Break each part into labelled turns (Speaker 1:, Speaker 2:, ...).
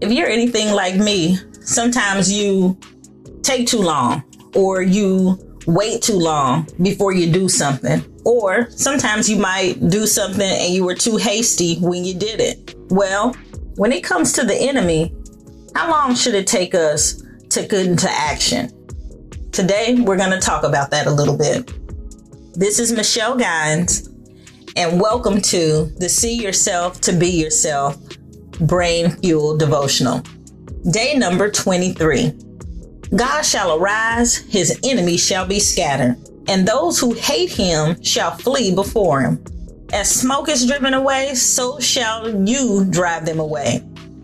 Speaker 1: If you're anything like me, sometimes you take too long or you wait too long before you do something. Or sometimes you might do something and you were too hasty when you did it. Well, when it comes to the enemy, how long should it take us to get into action? Today, we're going to talk about that a little bit. This is Michelle Gines, and welcome to the See Yourself to Be Yourself Brain Fuel Devotional. Day number 23. God shall arise, his enemies shall be scattered, and those who hate him shall flee before him. As smoke is driven away, so shall you drive them away.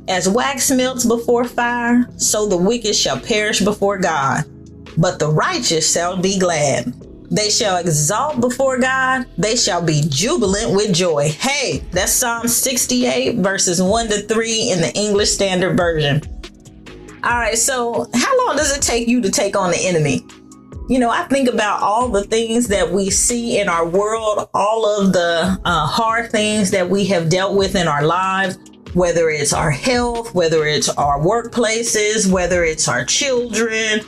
Speaker 1: As wax melts before fire, so the wicked shall perish before God. But the righteous shall be glad. They shall exalt before God. They shall be jubilant with joy. Hey, that's Psalm 68 verses 1-3 in the English Standard Version. All right, so how long does it take you to take on the enemy? I think about all the things that we see in our world, all of the hard things that we have dealt with in our lives, whether it's our health, whether it's our workplaces, whether it's our children,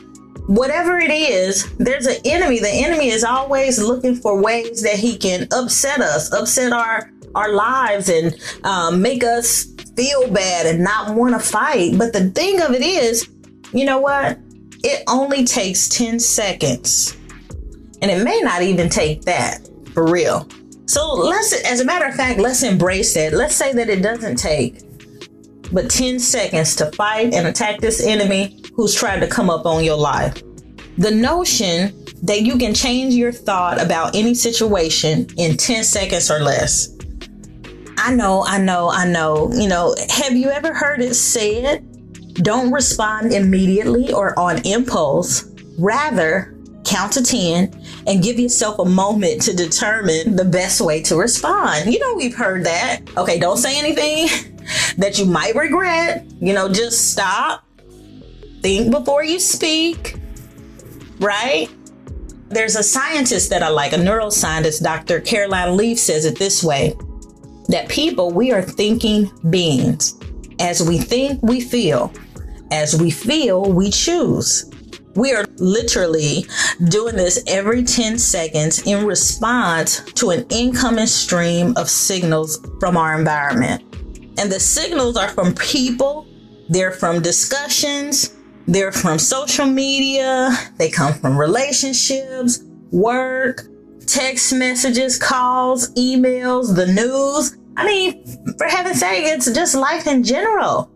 Speaker 1: whatever it is, there's an enemy. The enemy is always looking for ways that he can upset us, upset our lives and make us feel bad and not want to fight. But the thing of it is, you know what? It only takes 10 seconds. And it may not even take that for real. So as a matter of fact, let's embrace that. Let's say that it doesn't take but 10 seconds to fight and attack this enemy who's tried to come up on your life. The notion that you can change your thought about any situation in 10 seconds or less. I know. Have you ever heard it said, don't respond immediately or on impulse. Rather, count to 10 and give yourself a moment to determine the best way to respond. We've heard that. Okay, don't say anything that you might regret. Just stop. Think before you speak. Right? There's a scientist that I like, a neuroscientist, Dr. Caroline Leaf, says it this way, that people, we are thinking beings. As we think, we feel. As we feel, we choose. We are literally doing this every 10 seconds in response to an incoming stream of signals from our environment. And the signals are from people, they're from discussions, they're from social media, they come from relationships, work, text messages, calls, emails, the news. For heaven's sake, it's just life in general.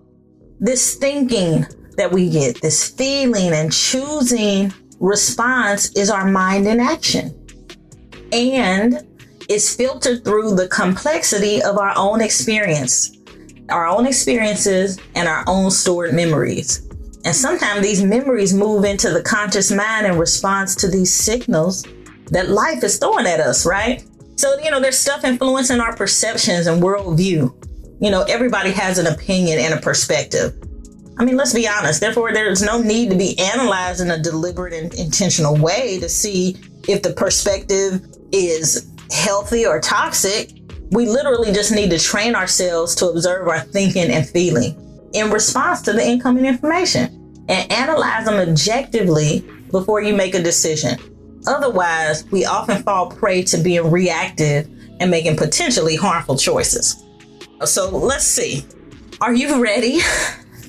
Speaker 1: This thinking that we get, this feeling and choosing response is our mind in action. And it's filtered through the complexity of our own experiences and our own stored memories. And sometimes these memories move into the conscious mind in response to these signals that life is throwing at us, right? So, there's stuff influencing our perceptions and worldview. Everybody has an opinion and a perspective. Let's be honest. Therefore, there's no need to be analyzed in a deliberate and intentional way to see if the perspective is healthy or toxic. We literally just need to train ourselves to observe our thinking and feeling in response to the incoming information and analyze them objectively before you make a decision. Otherwise, we often fall prey to being reactive and making potentially harmful choices. So let's see. Are you ready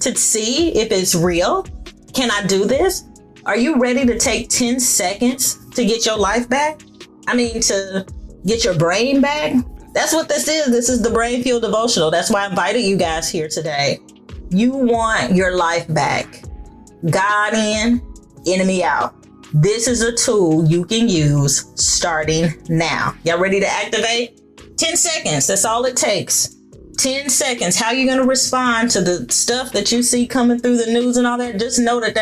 Speaker 1: to see if it's real? Can I do this? Are you ready to take 10 seconds to get your life back? To get your brain back? That's what this is. This is the Brain Fuel Devotional. That's why I invited you guys here today. You want your life back. God in, enemy out. This is a tool you can use starting now. Y'all ready to activate? 10 seconds. That's all it takes. 10 seconds. How you going to respond to the stuff that you see coming through the news and all that? Just know that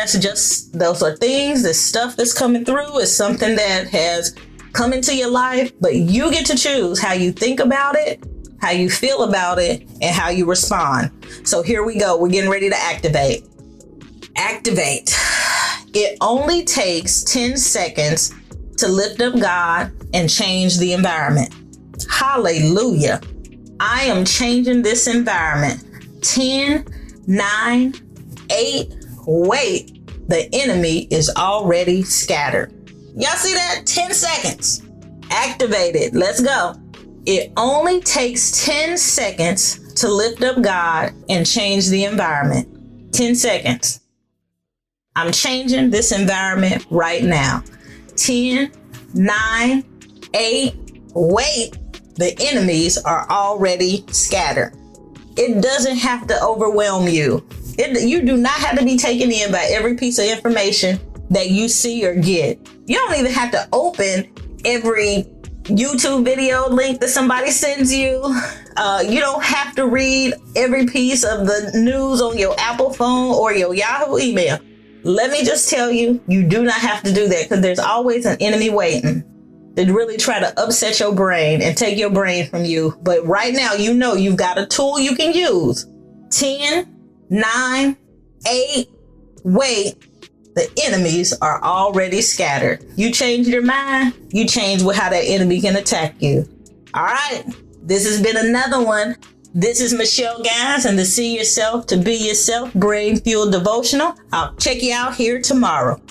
Speaker 1: those are things, the stuff that's coming through is something that has come into your life, but you get to choose how you think about it, how you feel about it, and how you respond. So here we go. We're getting ready to activate. Activate. It only takes 10 seconds to lift up God and change the environment. Hallelujah. I am changing this environment. 10 9, 8, wait. The enemy is already scattered. Y'all see that? 10 seconds. Activate it. Let's go. It only takes 10 seconds to lift up God and change the environment. 10 seconds. I'm changing this environment right now. 10, 9, 8, wait. The enemies are already scattered. It doesn't have to overwhelm you. You do not have to be taken in by every piece of information that you see or get. You don't even have to open every YouTube video link that somebody sends you. You don't have to read every piece of the news on your Apple phone or your Yahoo email. Let me just tell you, you do not have to do that, because there's always an enemy waiting to really try to upset your brain and take your brain from you. But right now, you know you've got a tool you can use. 10, 9, 8, wait. The enemies are already scattered. You change your mind, you change how that enemy can attack you. All right, this has been another one. This is Michelle Guys and the See Yourself to Be Yourself Brain Fuel Devotional. I'll check you out here tomorrow.